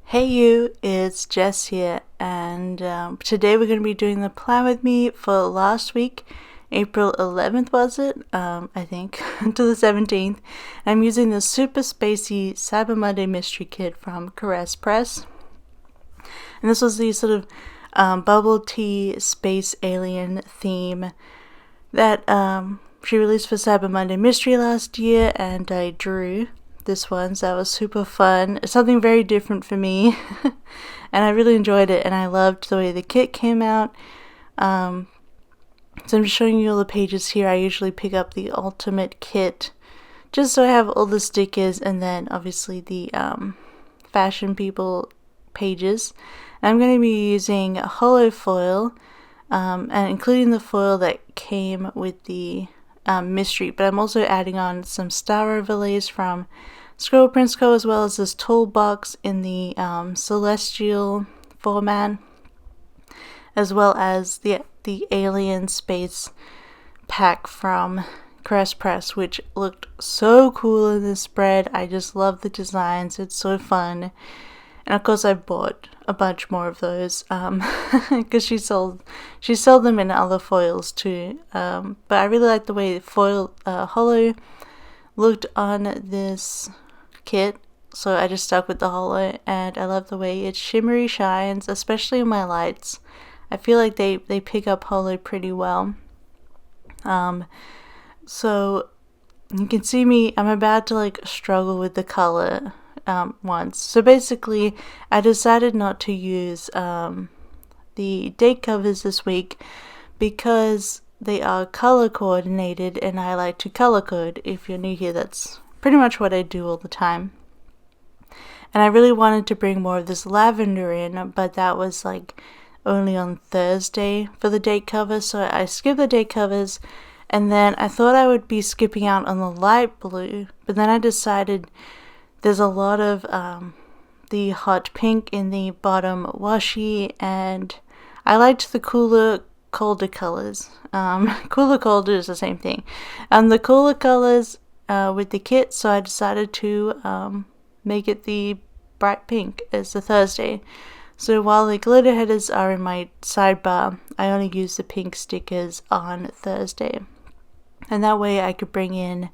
Hey you, it's Jess here, and today we're going to be doing the plan with me for last week, April 11th was it? I think, to the 17th. I'm using the Super Spacey Cyber Monday Mystery Kit from Caress Press. And this was the sort of bubble tea space alien theme that she released for Cyber Monday Mystery last year, and I drew this one, so that was super fun. It's something very different for me and I really enjoyed it, and I loved the way the kit came out. So I'm just showing you all the pages here. I usually pick up the ultimate kit just so I have all the stickers and then obviously the fashion people pages. And I'm going to be using a holo foil and including the foil that came with the mystery, but I'm also adding on some star overlays from Scribble Prints Co, as well as this toolbox in the celestial format, as well as the alien space pack from Caress Press, which looked so cool in this spread. I just love the designs, it's so fun. And of course I bought a bunch more of those because she sold them in other foils too. But I really like the way the foil holo looked on this kit, so I just stuck with the holo, and I love the way it shimmery shines, especially in my lights. I feel like they pick up holo pretty well. So you can see me, I'm about to like struggle with the color once. So basically I decided not to use the date covers this week because they are color coordinated, and I like to color code. If you're new here, that's pretty much what I do all the time. And I really wanted to bring more of this lavender in, but that was like only on Thursday for the date cover, so I skipped the date covers. And then I thought I would be skipping out on the light blue, but then I decided there's a lot of the hot pink in the bottom washi, and I liked the cooler, colder colors. Cooler, colder is the same thing. The cooler colors with the kit, so I decided to make it the bright pink as the Thursday. So while the glitter headers are in my sidebar, I only use the pink stickers on Thursday. And that way I could bring in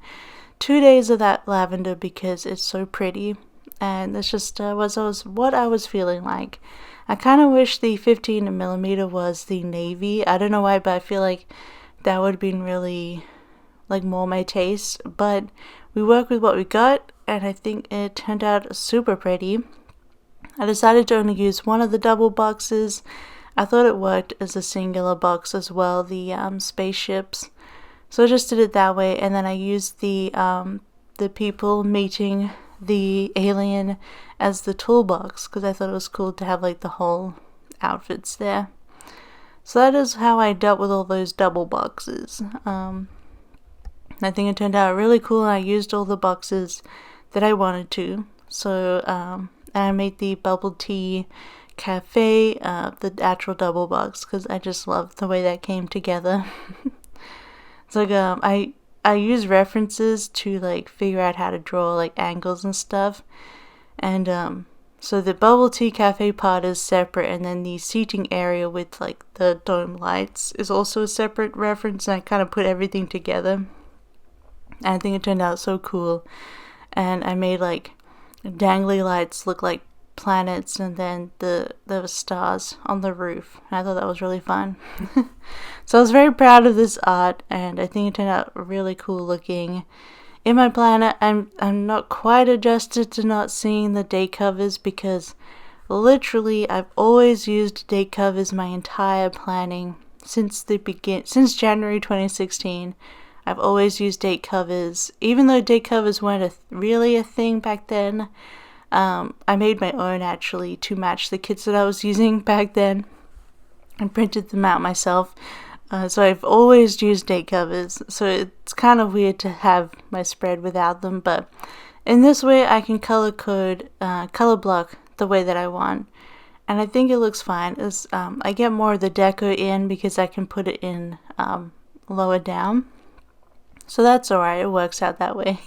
2 days of that lavender because it's so pretty, and that's just what I was feeling like. I kind of wish the 15mm was the navy. I don't know why, but I feel like that would have been really like more my taste, but we worked with what we got, and I think it turned out super pretty. I decided to only use one of the double boxes. I thought it worked as a singular box as well, the spaceships. So I just did it that way, and then I used the people meeting the alien as the toolbox because I thought it was cool to have like the whole outfits there. So that is how I dealt with all those double boxes. I think it turned out really cool, and I used all the boxes that I wanted to. So I made the bubble tea cafe the actual double box because I just loved the way that came together. It's like I use references to like figure out how to draw like angles and stuff, and so the bubble tea cafe part is separate, and then the seating area with like the dome lights is also a separate reference, and I kind of put everything together, and I think it turned out so cool. And I made like dangly lights look like planets, and then the stars on the roof. I thought that was really fun. So I was very proud of this art, and I think it turned out really cool looking. In my planner, I'm not quite adjusted to not seeing the date covers because literally I've always used date covers my entire planning since January 2016. I've always used date covers, even though date covers weren't really a thing back then. I made my own actually to match the kits that I was using back then and printed them out myself. So I've always used date covers, so it's kind of weird to have my spread without them, but in this way I can color block the way that I want, and I think it looks fine. I get more of the deco in because I can put it in lower down, so that's alright, it works out that way.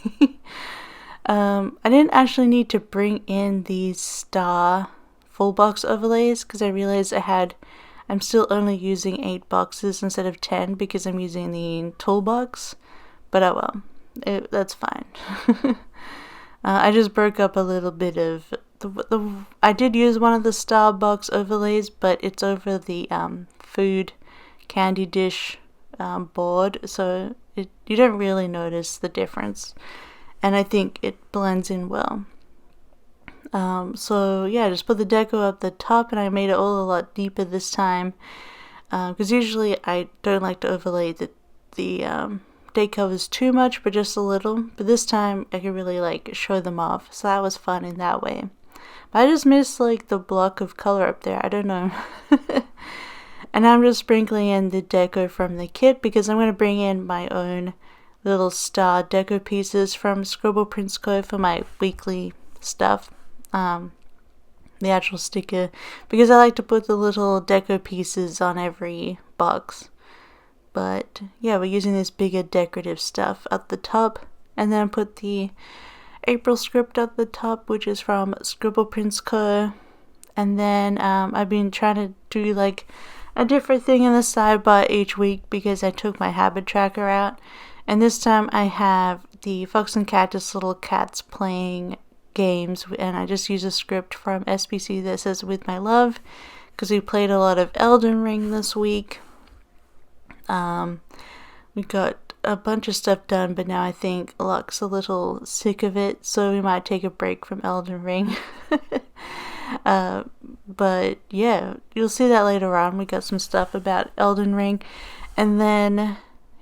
I didn't actually need to bring in these star full box overlays because I realized I'm still only using 8 boxes instead of 10 because I'm using the toolbox. But oh well, that's fine. I just broke up a little bit of I did use one of the Starbucks overlays, but it's over the food candy dish board, so you don't really notice the difference, and I think it blends in well. So yeah, I just put the deco up the top, and I made it all a lot deeper this time, because usually I don't like to overlay the date covers too much, but just a little. But this time I could really like show them off, so that was fun in that way. But I just missed like the block of color up there. I don't know. And I'm just sprinkling in the deco from the kit because I'm going to bring in my own little star deco pieces from Scribble Prints Co for my weekly stuff. The actual sticker, because I like to put the little deco pieces on every box. But yeah, we're using this bigger decorative stuff at the top, and then put the April script at the top, which is from Scribble Prints Co. And then I've been trying to do like a different thing in the sidebar each week because I took my habit tracker out, and this time I have the Fox and Cactus little cats playing games, and I just use a script from Spacey that says "with my love" because we played a lot of Elden Ring this week. We got a bunch of stuff done, but now I think Luck's a little sick of it, so we might take a break from Elden Ring. But yeah, you'll see that later on. We got some stuff about Elden Ring, and then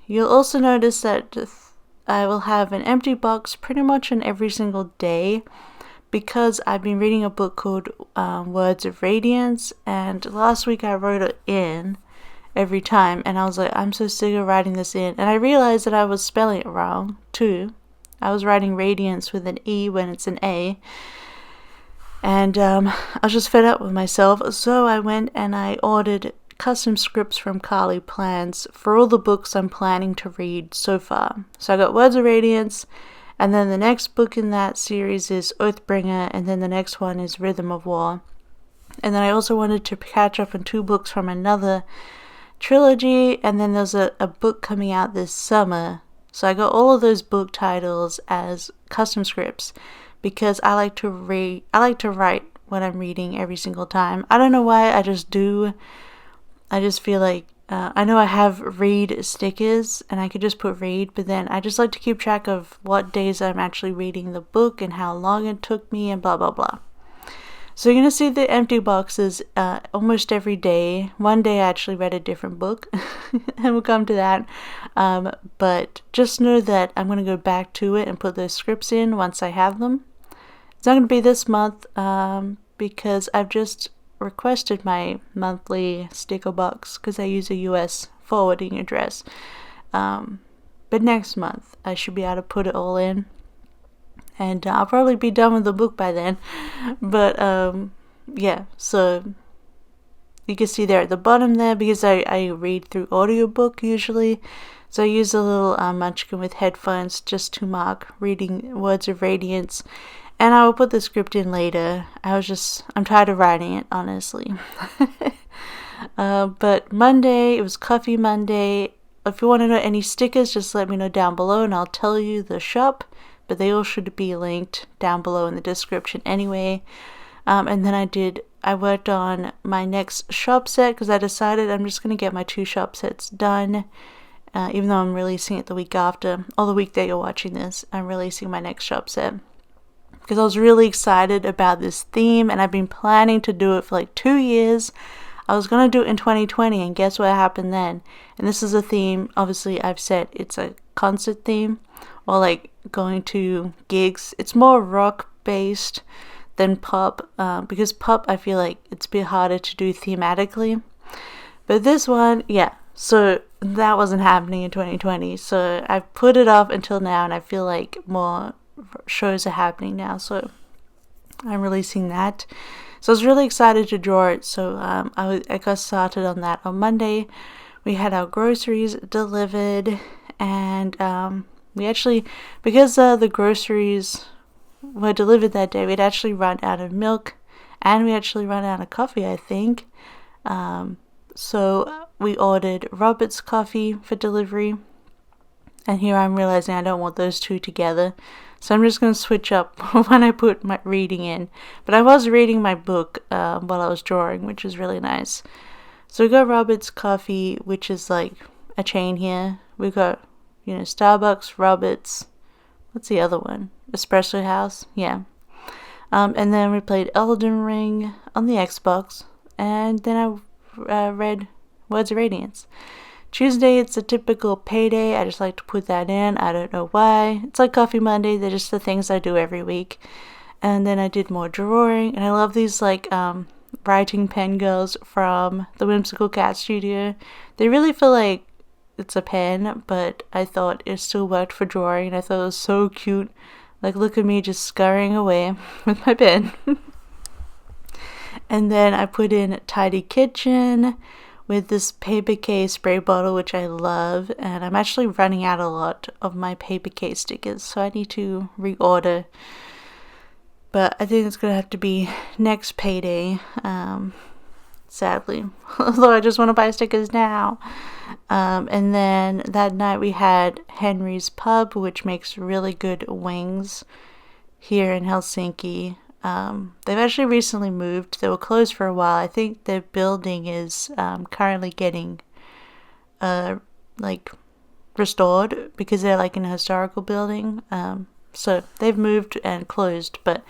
you'll also notice that I will have an empty box pretty much on every single day because I've been reading a book called Words of Radiance, and last week I wrote it in every time, and I was like, I'm so sick of writing this in, and I realized that I was spelling it wrong too. I was writing radiance with an E when it's an A, and I was just fed up with myself, so I went and I ordered custom scripts from Carly Plans for all the books I'm planning to read so far. So I got Words of Radiance, and then the next book in that series is Oathbringer, and then the next one is Rhythm of War. And then I also wanted to catch up on 2 books from another trilogy, and then there's a book coming out this summer, so I got all of those book titles as custom scripts because I like to write what I'm reading every single time. I don't know why, I just do. I just feel like I know I have read stickers and I could just put read, but then I just like to keep track of what days I'm actually reading the book and how long it took me and blah blah blah. So you're going to see the empty boxes almost every day. One day I actually read a different book, and we'll come to that. But just know that I'm going to go back to it and put those scripts in once I have them. It's not going to be this month because I've just requested my monthly sticker box because I use a US forwarding address. But next month I should be able to put it all in. And I'll probably be done with the book by then. But, yeah, so you can see there at the bottom there, because I read through audiobook usually. So I use a little munchkin with headphones just to mark reading Words of Radiance. And I will put the script in later. I'm tired of writing it, honestly. But Monday, it was Coffee Monday. If you want to know any stickers, just let me know down below and I'll tell you the shop. But they all should be linked down below in the description anyway. And then I worked on my next shop set because I decided I'm just going to get my 2 shop sets done. Even though I'm releasing it the week after, or the week that you're watching this, I'm releasing my next shop set. Because I was really excited about this theme and I've been planning to do it for like 2 years. I was going to do it in 2020 and guess what happened then? And this is a theme, obviously I've said it's a concert theme or like going to gigs. It's more rock based than pop because pop I feel like it's a bit harder to do thematically. But this one, yeah, so that wasn't happening in 2020. So I've put it off until now and I feel like more shows are happening now. So I'm releasing that. So I was really excited to draw it. So I got started on that on Monday. We had our groceries delivered and we actually, because the groceries were delivered that day, we'd actually run out of milk and we actually ran out of coffee, I think. So we ordered Robert's coffee for delivery, and here I'm realizing I don't want those two together, so I'm just going to switch up when I put my reading in. But I was reading my book while I was drawing, which is really nice. So we got Robert's coffee, which is like a chain here. We got, Starbucks, Robert's, what's the other one? Espresso House, yeah. And then we played Elden Ring on the Xbox, and then I read Words of Radiance. Tuesday, it's a typical payday. I just like to put that in. I don't know why. It's like Coffee Monday. They're just the things I do every week. And then I did more drawing, and I love these writing pen girls from the Whimsical Cat Studio. They really feel like it's a pen, but I thought it still worked for drawing, and I thought it was so cute. Like, look at me just scurrying away with my pen. And then I put in Tidy Kitchen with this paper case spray bottle, which I love. And I'm actually running out a lot of my paper case stickers, so I need to reorder. But I think it's going to have to be next payday, sadly. Although I just want to buy stickers now. And then that night we had Henry's Pub, which makes really good wings here in Helsinki. They've actually recently moved. They were closed for a while. I think their building is currently getting restored because they're in a historical building. So they've moved and closed, but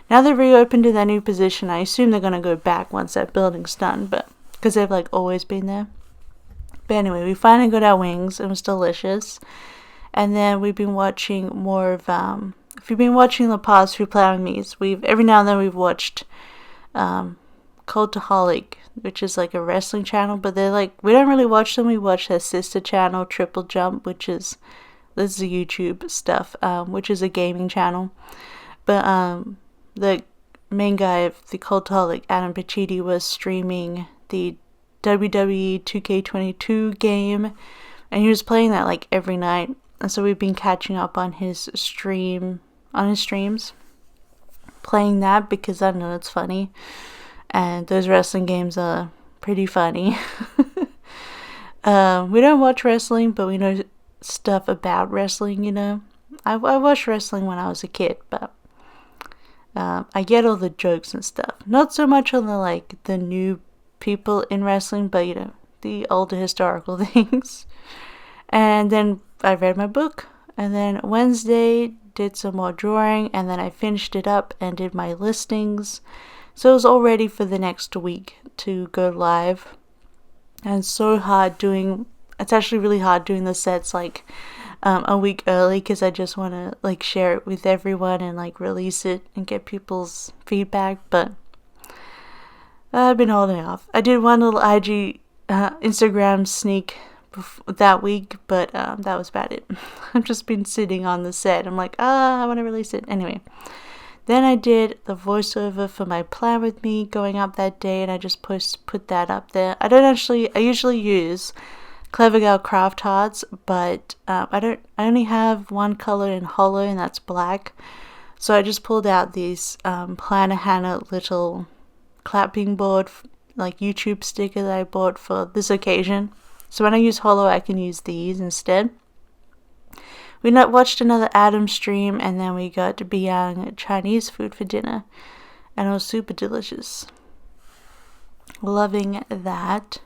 now they've reopened in their new position. I assume they're going to go back once that building's done, but because they've always been there. But anyway, we finally got our wings. It was delicious. And then we've been watching more of if you've been watching the past few Plowing Me's, every now and then we've watched Cultaholic, which is a wrestling channel, but they're we don't really watch them. We watch their sister channel, Triple Jump, which is this is YouTube stuff, which is a gaming channel. But the main guy of the Cultaholic, Adam Pacitti, was streaming the WWE 2K22 game, and he was playing that every night. And so we've been catching up on his streams, playing that because I know it's funny, and those wrestling games are pretty funny. We don't watch wrestling, but we know stuff about wrestling. I watched wrestling when I was a kid, but I get all the jokes and stuff. Not so much on the new people in wrestling, but the older historical things. And then I read my book, and then Wednesday did some more drawing, and then I finished it up and did my listings. So it was all ready for the next week to go live. And it's actually really hard doing the sets a week early, because I just want to share it with everyone and release it and get people's feedback. But I've been holding off. I did one little Instagram sneak that week, but that was about it. I've just been sitting on the set. I'm I want to release it. Anyway, then I did the voiceover for my Plan With Me going up that day, and I just put that up there. I usually use Clever Girl Craft Hearts, but I only have one color in Holo, and that's black. So I just pulled out these Planner Hannah little clapping board YouTube sticker that I bought for this occasion. So when I use Holo, I can use these instead. We watched another Adam stream, and then we got Beyang Chinese food for dinner, and it was super delicious. Loving that.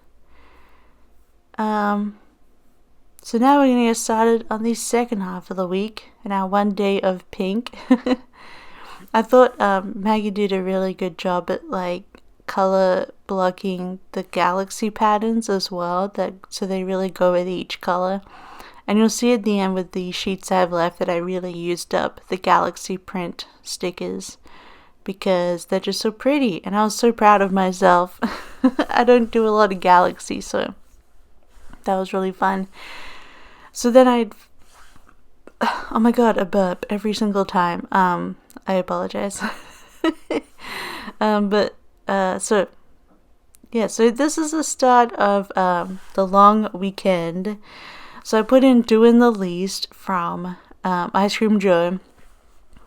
So now we're going to get started on the second half of the week and our one day of pink. I thought Maggie did a really good job at color blocking the galaxy patterns as well, so they really go with each color. And you'll see at the end with the sheets I have left that I really used up the galaxy print stickers because they're just so pretty, and I was so proud of myself. I don't do a lot of galaxy, so that was really fun. So then oh my god, a burp every single time. I apologize. So this is the start of the long weekend. So I put in Doing the Least from Ice Cream Joe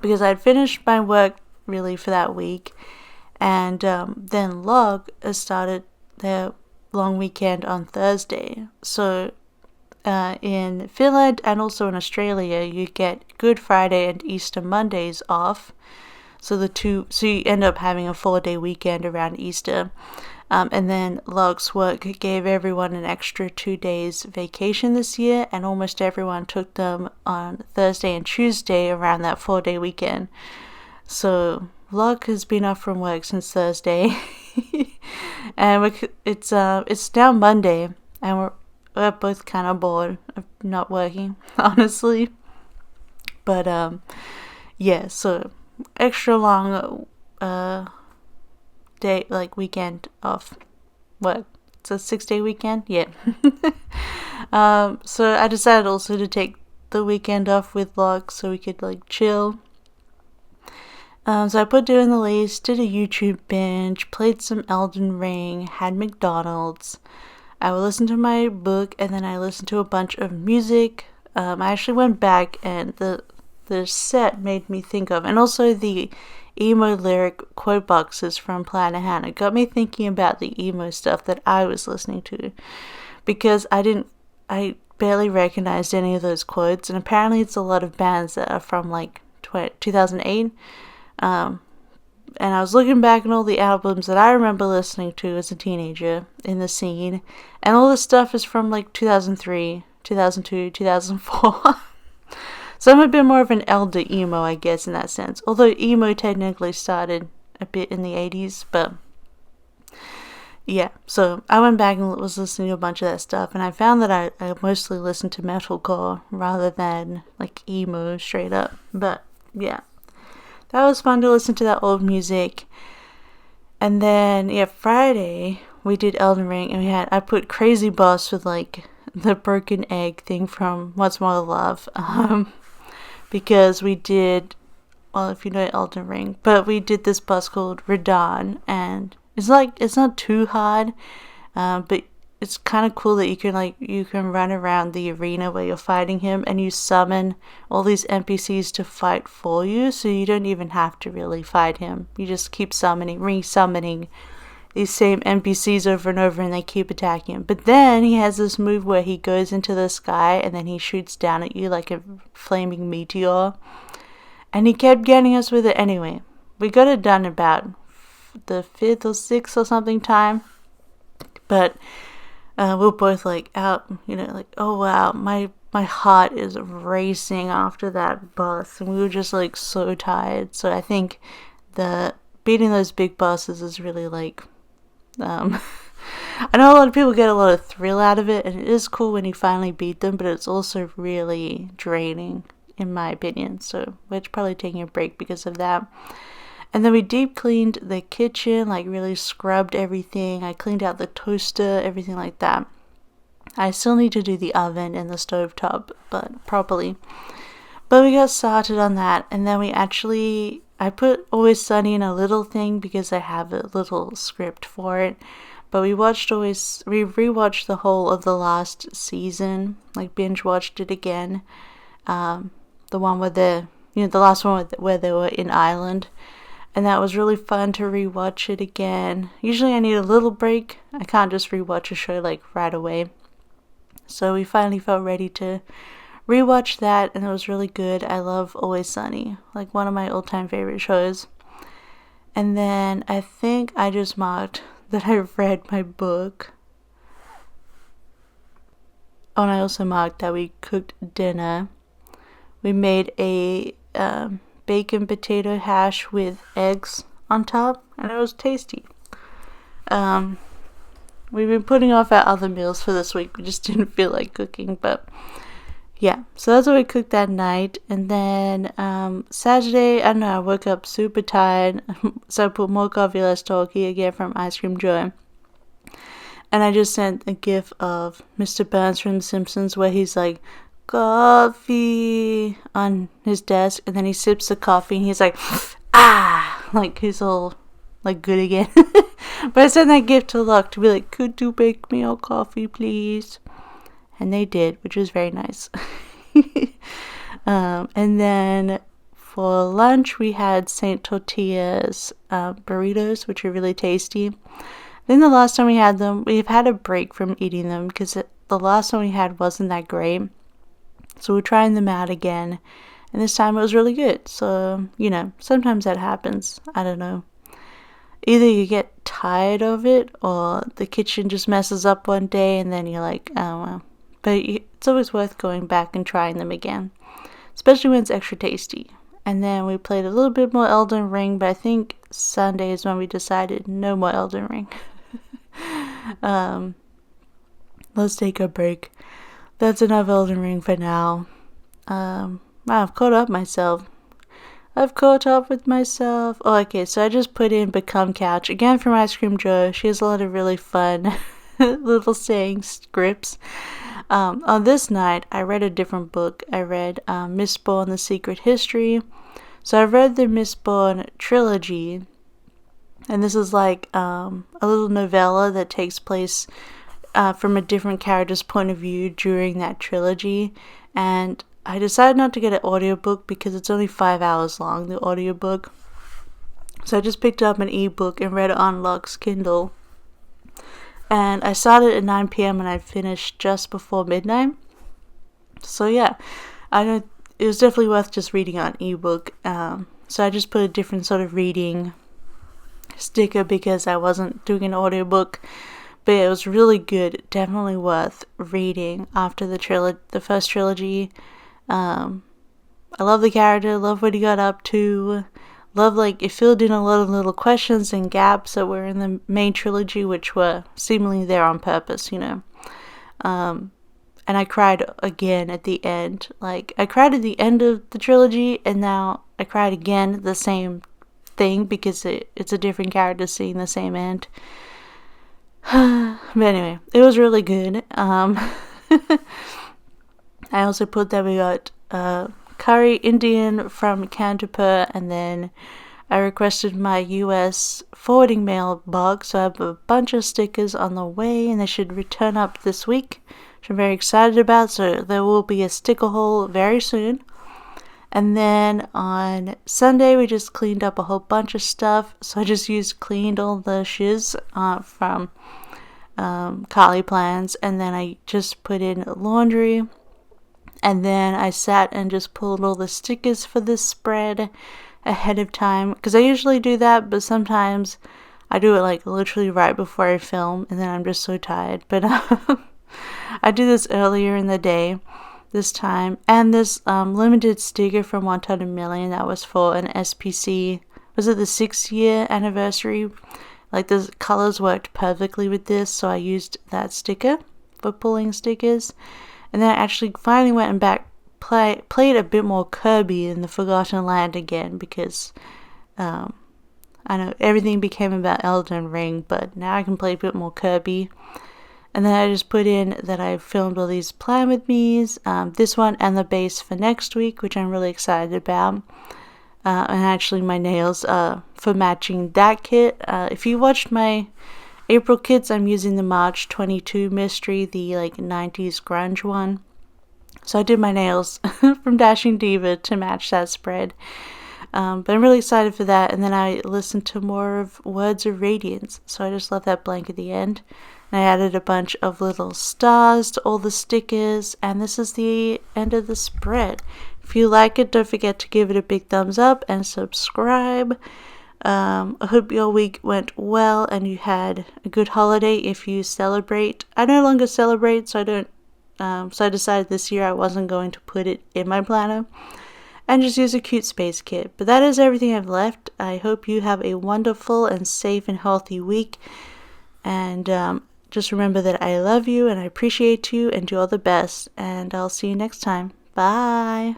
because I'd finished my work really for that week, And then Log started their long weekend on Thursday. So in Finland and also in Australia, you get Good Friday and Easter Mondays off. So you end up having a 4-day weekend around Easter. And then Log's work gave everyone an extra 2 days vacation this year, and almost everyone took them on Thursday and Tuesday around that 4-day weekend. So Log has been off from work since Thursday, and it's now Monday, and we're both kind of bored of not working, honestly. But yeah, so extra long day, like weekend off work. It's a 6-day weekend, yeah. So I decided also to take the weekend off with Log so we could like chill. So I put doing the list, did a YouTube binge, played some Elden Ring, had McDonald's. I would listen to my book, and then I listened to a bunch of music. I actually went back, and the set made me think of, and also the emo lyric quote boxes from Planet Hannah got me thinking about the emo stuff that I was listening to, because I barely recognized any of those quotes, and apparently it's a lot of bands that are from like 2008. And I was looking back on all the albums that I remember listening to as a teenager in the scene, and all this stuff is from like 2003, 2002, 2004. So I'm a bit more of an elder emo, I guess, in that sense. Although emo technically started a bit in the 80s, but yeah. So I went back and was listening to a bunch of that stuff, and I found that I mostly listened to metalcore rather than like emo straight up. But yeah, that was fun to listen to that old music. And then yeah, Friday we did Elden Ring, and I put Crazy Boss with like the broken egg thing from What's More to Love. Because we did, well, if you know Elden Ring, but we did this boss called Radahn, and it's not too hard, but it's kind of cool that you can run around the arena where you're fighting him, and you summon all these NPCs to fight for you, so you don't even have to really fight him. You just keep resummoning these same NPCs over and over, and they keep attacking him. But then he has this move where he goes into the sky and then he shoots down at you like a flaming meteor. And he kept getting us with it anyway. We got it done about the 5th or 6th or something time. But we're both like out, like, oh wow, my heart is racing after that boss. And we were just like so tired. So I think beating those big bosses is really like, I know a lot of people get a lot of thrill out of it, and it is cool when you finally beat them, but it's also really draining, in my opinion. So we're probably taking a break because of that. And then we deep cleaned the kitchen, like really scrubbed everything. I cleaned out the toaster, everything like that. I still need to do the oven and the stovetop, but properly. But we got started on that, and then I put Always Sunny in a little thing because I have a little script for it. But we rewatched the whole of the last season, like binge watched it again. The one where the last one where they were in Ireland. And that was really fun to rewatch it again. Usually I need a little break. I can't just rewatch a show like right away. So we finally felt ready to rewatch that, and it was really good. I love Always Sunny, like one of my all-time favorite shows. And then I think I just marked that I read my book. Oh, and I also marked that we cooked dinner. We made a bacon potato hash with eggs on top, and it was tasty. We've been putting off our other meals for this week. We just didn't feel like cooking, but yeah, so that's what we cooked that night. And then Saturday, I don't know, I woke up super tired, so I put more coffee, less talkie again from Ice Cream Joe. And I just sent a gif of Mr. Burns from The Simpsons where he's like, coffee, on his desk, and then he sips the coffee and he's like, like he's all like good again. But I sent that gif to Luck to be like, could you bake me a coffee, please? And they did, which was very nice. And then for lunch we had Saint Tortilla's burritos, which are really tasty. Then the last time we had them, we've had a break from eating them because the last one we had wasn't that great. So we're trying them out again. And this time it was really good. So, sometimes that happens. I don't know. Either you get tired of it or the kitchen just messes up one day and then you're like, oh well. But it's always worth going back and trying them again. Especially when it's extra tasty. And then we played a little bit more Elden Ring, but I think Sunday is when we decided no more Elden Ring. Let's take a break. That's enough Elden Ring for now. I've caught up with myself. Oh, okay, so I just put in Become Couch again from Ice Cream Joe. She has a lot of really fun little saying scripts. On this night, I read a different book. I read Mistborn: The Secret History. So I read the Mistborn trilogy, and this is like a little novella that takes place from a different character's point of view during that trilogy. And I decided not to get an audiobook because it's only 5 hours long, the audiobook. So I just picked up an ebook and read it on Luxe Kindle. And I started at 9 p.m. and I finished just before midnight. So yeah, I know it was definitely worth just reading on ebook. So I just put a different sort of reading sticker because I wasn't doing an audiobook. But it was really good. Definitely worth reading after the first trilogy. I love the character. Love what he got up to. Love, it filled in a lot of little questions and gaps that were in the main trilogy, which were seemingly there on purpose, And I cried again at the end. I cried at the end of the trilogy, and now I cried again at the same thing because it's a different character seeing the same end. But anyway, it was really good. I also put that we got curry Indian from Canterbury, and then I requested my US forwarding mailbox, so I have a bunch of stickers on the way, and they should return up this week, which I'm very excited about. So there will be a sticker haul very soon. And then on Sunday we just cleaned up a whole bunch of stuff. So I just cleaned all the shiz from Carly Plans, and then I just put in laundry. And then I sat and just pulled all the stickers for this spread ahead of time. Because I usually do that, but sometimes I do it literally right before I film. And then I'm just so tired. But I do this earlier in the day this time. And this limited sticker from 1 Million that was for an SPC. Was it the 6-year anniversary? The colors worked perfectly with this. So I used that sticker for pulling stickers. And then I actually finally went and played a bit more Kirby in the Forgotten Land again because I know everything became about Elden Ring, but now I can play a bit more Kirby. And then I just put in that I filmed all these Plan With Me's, this one and the base for next week, which I'm really excited about. And actually my nails for matching that kit. If you watched my April kits, I'm using the March 22 Mystery, the 90s grunge one. So I did my nails from Dashing Diva to match that spread. But I'm really excited for that. And then I listened to more of Words of Radiance. So I just left that blank at the end. And I added a bunch of little stars to all the stickers. And this is the end of the spread. If you like it, don't forget to give it a big thumbs up and subscribe. I hope your week went well and you had a good holiday if you celebrate. I no longer celebrate, so I decided this year I wasn't going to put it in my planner and just use a cute space kit. But that is everything I've left. I hope you have a wonderful and safe and healthy week. And just remember that I love you and I appreciate you and do all the best. And I'll see you next time. Bye.